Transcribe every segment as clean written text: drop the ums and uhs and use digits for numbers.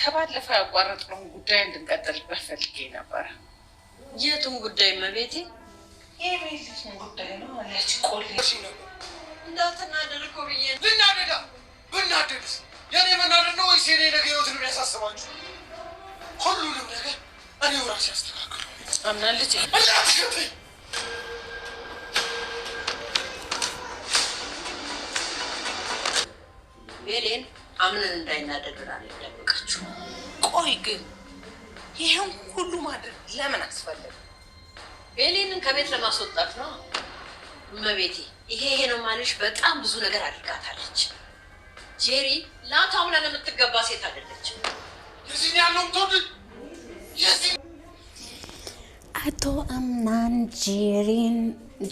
ከባለፈው ያቋረጥነውን ጉዳይ እንድንቀጥልበት ፈልጌ ነበረ። የቱን ጉዳይ መቤቴ? የቤዚቱን ጉዳይ ነው አለች። ቆልሽ ነው እንዳትናደድ እኮ ብዬ ነው። ልናደዳ ብናደድስ የኔ መናደድ ነው ወይስ የኔ ነገ ህይወትን የሚያሳስባችሁ? ሁሉንም ነገር እኔው ራሴ ያስተካክሉ። አምናለች። እንዳትሸጠኝ ቤሌን አምነን እንዳይናደድ ብላ ደብቃችሁ። ቆይ ግን ይሄን ሁሉ ማድረግ ለምን አስፈለገ? ቤሌንን ከቤት ለማስወጣት ነው መቤቴ። ይሄ ነው ማለሽ በጣም ብዙ ነገር አድርጋታለች። ጄሪ ለአቶ አምናን የምትገባ ሴት አይደለች። የዚህ ያለው ተወድ የዚህ አቶ አምናን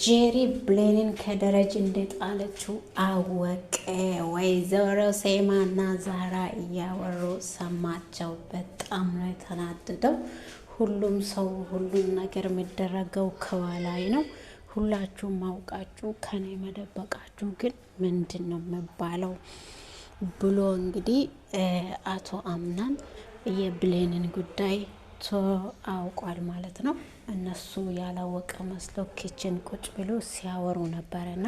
ጄሪ ብሌንን ከደረጃ እንደጣለችው አወቀ። ወይዘሮ ሴማና ዛራ እያወሩ ሰማቸው። በጣም ነው የተናደደው። ሁሉም ሰው ሁሉም ነገር የሚደረገው ከኋላዬ ነው። ሁላችሁም አውቃችሁ ከኔ መደበቃችሁ ግን ምንድን ነው የሚባለው ብሎ እንግዲህ አቶ አምናን የብሌንን ጉዳይ አውቋል ማለት ነው። እነሱ ያላወቀ መስለው ኪችን ቁጭ ብሎ ሲያወሩ ነበረና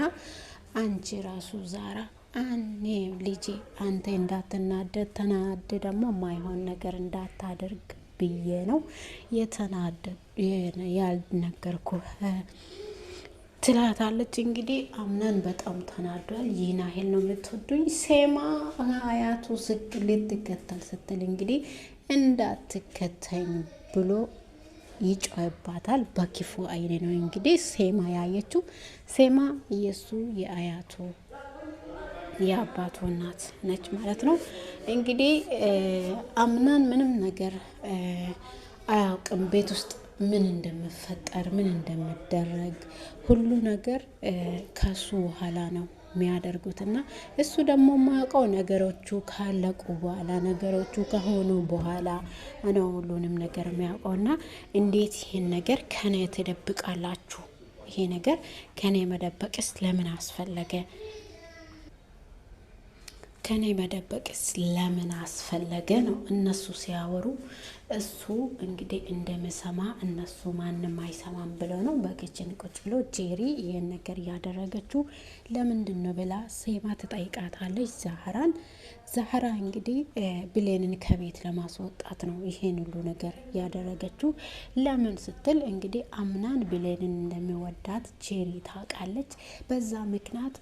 አንቺ ራሱ ዛራ እኔ ልጄ አንተ እንዳትናደድ ተናደድ ደግሞ ማይሆን ነገር እንዳታደርግ ብዬ ነው የተናደድ ያልነገርኩ ትላታለች። እንግዲህ አምናን በጣም ተናዷል። ይህን ያህል ነው የምትወዱኝ? ሴማ አያቱ ዝቅ ልትከተል ስትል እንግዲህ እንዳትከተኝ ብሎ ይጮህባታል። በክፉ አይኔ ነው እንግዲህ ሴማ ያየችው። ሴማ የሱ የአያቱ የአባቱ እናት ነች ማለት ነው። እንግዲህ አምናን ምንም ነገር አያውቅም። ቤት ውስጥ ምን እንደምፈጠር ምን እንደምደረግ ሁሉ ነገር ከሱ ኋላ ነው የሚያደርጉት እና እሱ ደግሞ ማውቀው ነገሮቹ ካለቁ በኋላ ነገሮቹ ከሆኑ በኋላ ነው ሁሉንም ነገር የሚያውቀው። እና እንዴት ይሄን ነገር ከኔ ትደብቃላችሁ? ይሄ ነገር ከኔ መደበቅስ ለምን አስፈለገ? ከኔ መደበቅስ ለምን አስፈለገ ነው እነሱ ሲያወሩ። እሱ እንግዲህ እንደምሰማ እነሱ ማንም አይሰማም ብለው ነው በኪችን ቁጭ ብሎ ጄሪ ይሄን ነገር ያደረገችው ለምንድን ነው ብላ ሴማ ትጠይቃታለች ዛህራን። ዛህራ እንግዲህ ብሌንን ከቤት ለማስወጣት ነው ይሄን ሁሉ ነገር ያደረገችው። ለምን ስትል እንግዲህ አምናን ብሌንን እንደሚወዳት ጄሪ ታውቃለች። በዛ ምክንያት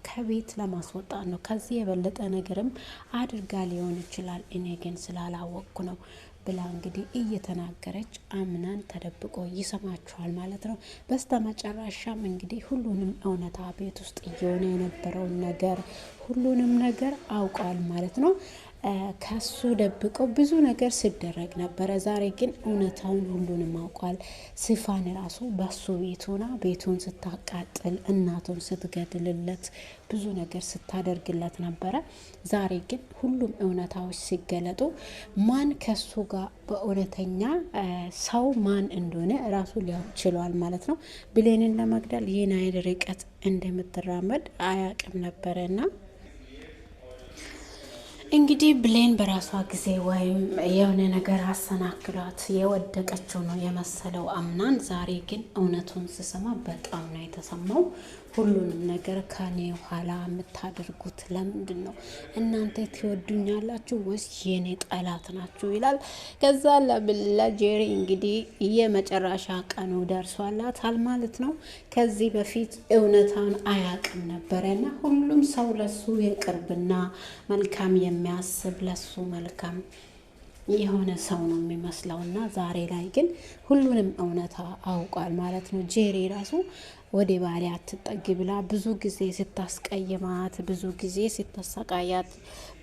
ከቤት ለማስወጣት ነው። ከዚህ የበለጠ ነገርም አድርጋ ሊሆን ይችላል፣ እኔ ግን ስላላወቅኩ ነው ብላ እንግዲህ እየተናገረች አምናን ተደብቆ ይሰማችኋል ማለት ነው። በስተመጨረሻም እንግዲህ ሁሉንም እውነታ ቤት ውስጥ እየሆነ የነበረውን ነገር ሁሉንም ነገር አውቀዋል ማለት ነው። ከሱ ደብቀው ብዙ ነገር ሲደረግ ነበረ። ዛሬ ግን እውነታውን ሁሉንም አውቋል። ሲፋን ራሱ በሱ ቤቱና ቤቱን ስታቃጥል እናቱን ስትገድልለት ብዙ ነገር ስታደርግለት ነበረ። ዛሬ ግን ሁሉም እውነታዎች ሲገለጡ ማን ከሱ ጋር በእውነተኛ ሰው ማን እንደሆነ ራሱ ሊያውቅ ችሏል ማለት ነው። ብሌንን ለመግደል ይህን አይል ርቀት እንደምትራመድ አያውቅም ነበረና እንግዲህ ብሌን በራሷ ጊዜ ወይም የሆነ ነገር አሰናክሏት የወደቀችው ነው የመሰለው አምናን። ዛሬ ግን እውነቱን ስሰማ በጣም ነው የተሰማው። ሁሉንም ነገር ከኔ ኋላ የምታደርጉት ለምንድን ነው? እናንተ ትወዱኛላችሁ ወይስ የኔ ጠላት ናችሁ? ይላል። ከዛ ለጄሪ እንግዲህ የመጨረሻ ቀኑ ደርሷላታል ማለት ነው። ከዚህ በፊት እውነታውን አያውቅም ነበረና ሁሉም ሰው ለሱ የቅርብና መልካም የሚያስብ ለሱ መልካም የሆነ ሰው ነው የሚመስለው እና ዛሬ ላይ ግን ሁሉንም እውነታ አውቋል ማለት ነው። ጄሪ ራሱ ወደ ባሌ አትጠጊ ብላ ብዙ ጊዜ ስታስቀይማት ብዙ ጊዜ ስታሰቃያት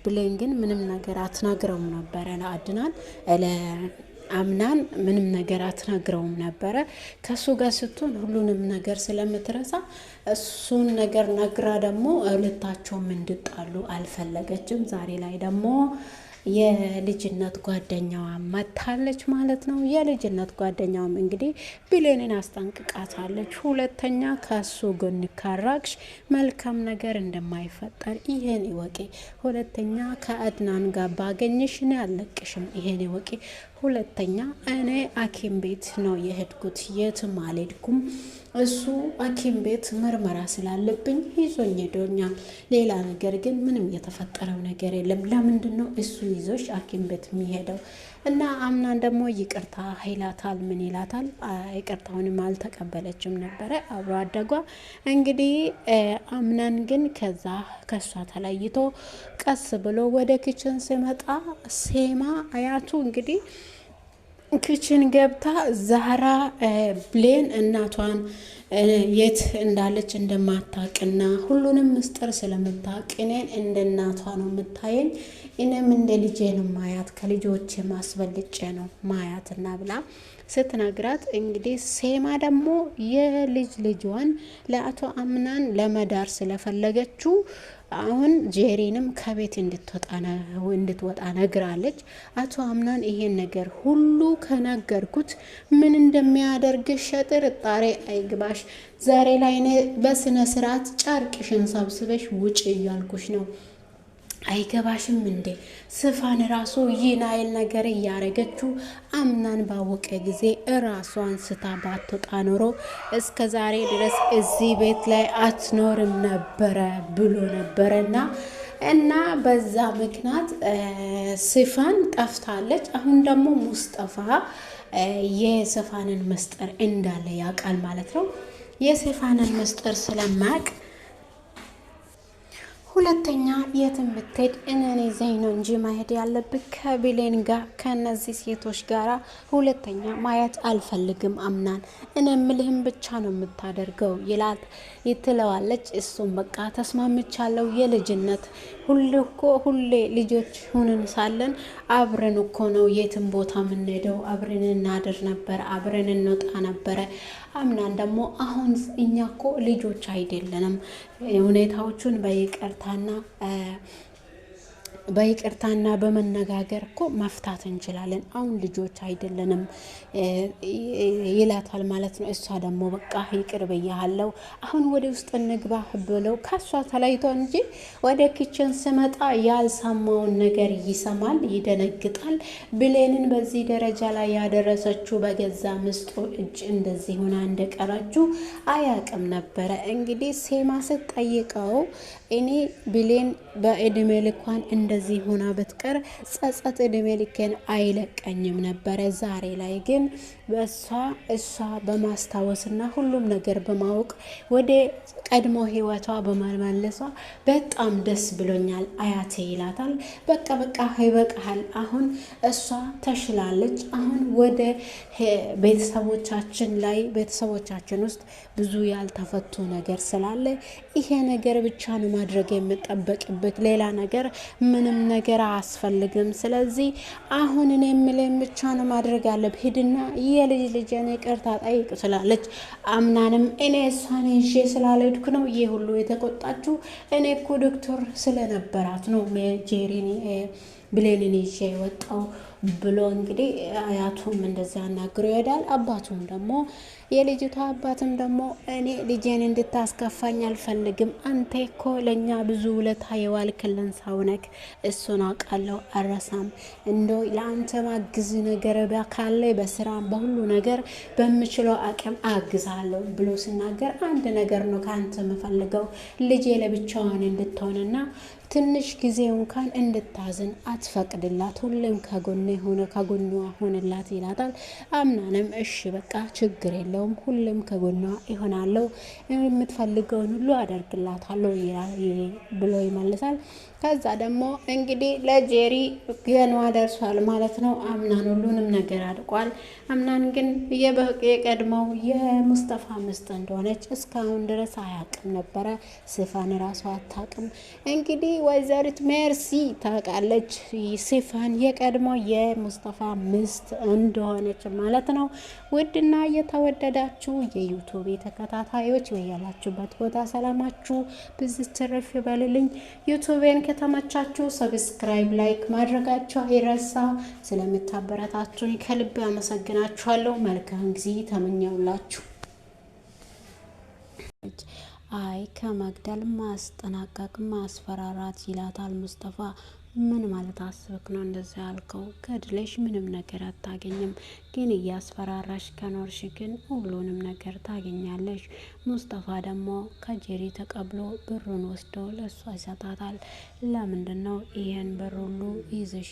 ብሌን ግን ምንም ነገር አትነግረውም ነበረ። ለአድናን አምናን ምንም ነገር አትነግረውም ነበረ። ከሱ ጋር ስትሆን ሁሉንም ነገር ስለምትረሳ እሱን ነገር ነግራ ደግሞ ሁለታቸውም እንድጣሉ አልፈለገችም። ዛሬ ላይ ደግሞ የልጅነት ጓደኛዋ መታለች ማለት ነው። የልጅነት ጓደኛዋም እንግዲህ ብሌንን አስጠንቅቃታለች። ሁለተኛ ከሱ ጎን ካራቅሽ መልካም ነገር እንደማይፈጠር ይሄን ይወቂ። ሁለተኛ ከአድናን ጋር ባገኝሽ እኔ አልለቅሽም፣ ይሄን ይወቂ። ሁለተኛ እኔ ሐኪም ቤት ነው የሄድኩት፣ የትም አልሄድኩም። እሱ ሐኪም ቤት ምርመራ ስላለብኝ ይዞኝ ሄዶኛል። ሌላ ነገር ግን ምንም የተፈጠረው ነገር የለም። ለምንድን ነው እሱ ይዞሽ ሐኪም ቤት የሚሄደው? እና አምናን ደግሞ ይቅርታ ይላታል። ምን ይላታል? ይቅርታውንም አልተቀበለችም ነበረ አብሮ አደጓ። እንግዲህ አምናን ግን ከሷ ተለይቶ ቀስ ብሎ ወደ ኪችን ሲመጣ ሴማ አያቱ እንግዲህ ክችን ገብታ ዛራ ብሌን እናቷን የት እንዳለች እንደማታቅና ሁሉንም ምስጢር ስለምታቅ እኔን እንደ እናቷ ነው የምታየኝ፣ እኔም እንደ ልጄ ነው ማያት፣ ከልጆቼ ማስበልጬ ነው ማያትና ብላ ስትነግራት እንግዲህ ሴማ ደግሞ የልጅ ልጇን ለአቶ አምናን ለመዳር ስለፈለገችው አሁን ጄሪንም ከቤት እንድትወጣ ነግራለች። አቶ አምናን ይሄን ነገር ሁሉ ከነገርኩት ምን እንደሚያደርግሽ ጥርጣሬ አይግባሽ። ዛሬ ላይ በስነ ስርዓት ጨርቅሽን ሰብስበሽ ውጭ እያልኩሽ ነው። አይገባሽም እንዴ? ስፋን ራሱ ይህን አይል ነገር እያረገችው አምናን ባወቀ ጊዜ ራሷን ስታ ባትወጣ ኖሮ እስከ ዛሬ ድረስ እዚህ ቤት ላይ አትኖርም ነበረ ብሎ ነበረና እና በዛ ምክንያት ስፋን ጠፍታለች። አሁን ደግሞ ሙስጠፋ የስፋንን ምስጢር እንዳለ ያውቃል ማለት ነው። የስፋንን ምስጢር ስለማያውቅ ሁለተኛ የትም ብትሄድ እኔ ዘይ ነው እንጂ ማሄድ ያለብህ ከብሌን ጋር ከነዚህ ሴቶች ጋራ ሁለተኛ ማየት አልፈልግም። አምናን እኔ ምልህም ብቻ ነው የምታደርገው ይላል ይትለዋለች። እሱም በቃ ተስማምቻለሁ፣ የልጅነት ሁሌ ልጆች ሁነን ሳለን አብረን እኮ ነው የትም ቦታ የምንሄደው፣ አብረን እናድር ነበር፣ አብረን እንወጣ ነበረ። አምናን ደግሞ አሁን እኛ እኮ ልጆች አይደለንም፣ ሁኔታዎቹን በይቅርታና በመነጋገር እኮ መፍታት እንችላለን፣ አሁን ልጆች አይደለንም ይላታል ማለት ነው። እሷ ደግሞ በቃ ይቅር ብያለሁ፣ አሁን ወደ ውስጥ እንግባ ብለው ከሷ ተለይቶ እንጂ ወደ ኪችን ስመጣ ያልሰማውን ነገር ይሰማል፣ ይደነግጣል። ብሌንን በዚህ ደረጃ ላይ ያደረሰችው በገዛ ምስጡ እጅ እንደዚህ ሆና እንደቀረችው አያቅም ነበረ። እንግዲህ ሴማ ስትጠይቀው እኔ ብሌን በእድሜ ልኳን እንደዚህ ሆና ብትቀር ጸጸት እድሜ ልኬን አይለቀኝም ነበረ። ዛሬ ላይ ግን እሷ በማስታወስና ሁሉም ነገር በማወቅ ወደ ቀድሞ ህይወቷ በመመለሷ በጣም ደስ ብሎኛል አያቴ ይላታል። በቃ ይበቃሃል፣ አሁን እሷ ተሽላለች። አሁን ወደ ቤተሰቦቻችን ውስጥ ብዙ ያልተፈቱ ነገር ስላለ ይሄ ነገር ብቻ ነው ማድረግ የምጠበቅበት፣ ሌላ ነገር ምንም ነገር አያስፈልግም። ስለዚህ አሁን እኔ የምልህን ብቻ ነው ማድረግ ያለብህ፣ ሂድና የልጅን ይቅርታ ጠይቅ ስላለች አምናንም እኔ እሷን ይዤ ስላልሄድኩ ነው ይሄ ሁሉ የተቆጣችው፣ እኔ እኮ ዶክተር ስለነበራት ነው ጄሪን ብሌንን ይዤ የወጣው ብሎ እንግዲህ አያቱም እንደዛ ያናግረው ይሄዳል። አባቱም ደግሞ የልጅቷ አባትም ደግሞ እኔ ልጄን እንድታስከፋኝ አልፈልግም፣ አንተ እኮ ለእኛ ብዙ ውለታ የዋልክልን ሰው ነህ፣ እሱን አውቃለሁ አረሳም፣ እንደው ለአንተ ማግዝ ነገር ካለ በስራ በሁሉ ነገር በምችለው አቅም አግዛለሁ ብሎ ሲናገር አንድ ነገር ነው ከአንተ የምፈልገው፣ ልጄ ለብቻዋን እንድትሆንና ትንሽ ጊዜ እንኳን እንድታዝን አትፈቅድላት፣ ሁሌም ከጎኗ ሆነላት ይላታል። አምናንም እሺ በቃ ችግር የለውም፣ ሁሌም ከጎኗ ይሆናለሁ፣ የምትፈልገውን ሁሉ አደርግላታለሁ ብሎ ይመልሳል። ከዛ ደግሞ እንግዲህ ለጄሪ ገኗ ደርሷል ማለት ነው። አምናን ሁሉንም ነገር አድቋል። አምናን ግን የቀድሞው የሙስጠፋ ምስት እንደሆነች እስካሁን ድረስ አያውቅም ነበረ። ሲፋን ራሷ አታውቅም። እንግዲህ ወይዘሪት ሜርሲ ታውቃለች ሲፋን የቀድሞ የሙስጠፋ ምስት እንደሆነች ማለት ነው። ውድና የተወደዳችሁ የዩቱብ ተከታታዮች በያላችሁበት ቦታ ሰላማችሁ ብዝት ትርፍ ይበልልኝ። ዩቱቤን ከተመቻችሁ ሰብስክራይብ፣ ላይክ ማድረጋችሁ አይረሳ። ስለምታበረታቱኝ ከልብ አመሰግናችኋለሁ። መልካም ጊዜ ተመኘውላችሁ። አይ ከመግደል ማስጠናቀቅ ማስፈራራት ይላታል ሙስጠፋ። ምን ማለት አስበክ ነው እንደዛ ያልከው? ገድለሽ ምንም ነገር አታገኝም፣ ግን እያስፈራራሽ ከኖርሽ ግን ሁሉንም ነገር ታገኛለሽ። ሙስጠፋ ደግሞ ከጄሪ ተቀብሎ ብሩን ወስዶ ለእሷ ይሰጣታል። ለምንድን ነው ይህን ብር ሁሉ ይዘሽ